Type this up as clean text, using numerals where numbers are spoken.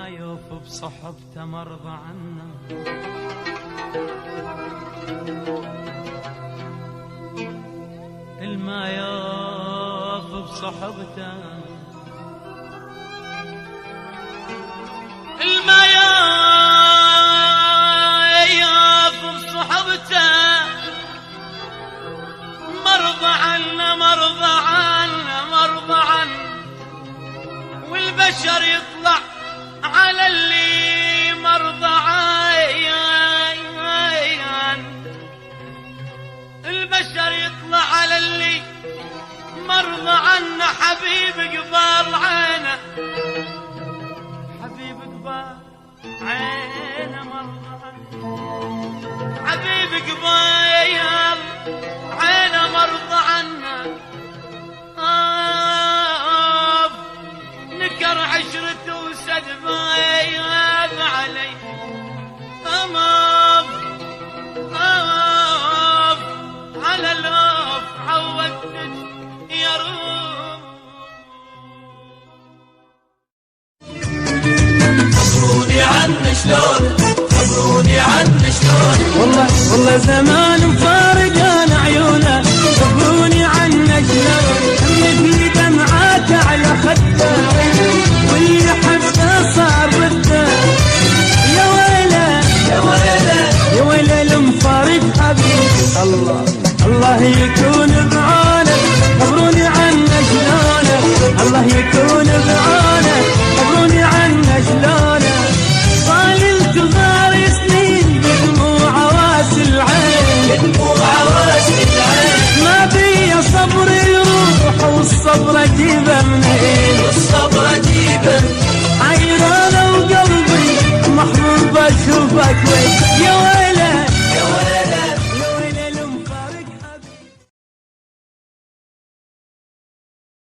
المايوف بصحبته مرضى عنا، المايوف بصحبته، المايوف بصحبته مرضى عنا مرضى عنا مرضى عنا، والبشر يطلع على اللي مرضى عين، البشر يطلع على اللي مرضى عنا. حبيب قبال عينه، حبيب قبال عينه مرضى عنا، حبيب قبال عينه مرضى عنا. نكر عشرته وسد بايب علي، أماف على الأوف عودتك يا روح. خبروني عنك شلون، خبروني عنك شلون، والله زمان مفارقان عيونه، خبروني عنك شلون، مثل دمعاته على خده، واللي حبه صار بده. يا ويله يا ويله يا ويله المفارق حبيب، الله يكون بعونه، خبروني عنك شلونه، الله يكون بعونه، خبروني عنك شلونه. طال انتظار سنين بدموع عواسل العين، بدموع عواسل العين، ما بي صبر يروح والصبر اجيبه منين، والصبر اجيبه حيرانه وقلبي محبوب اشوفك وين. يا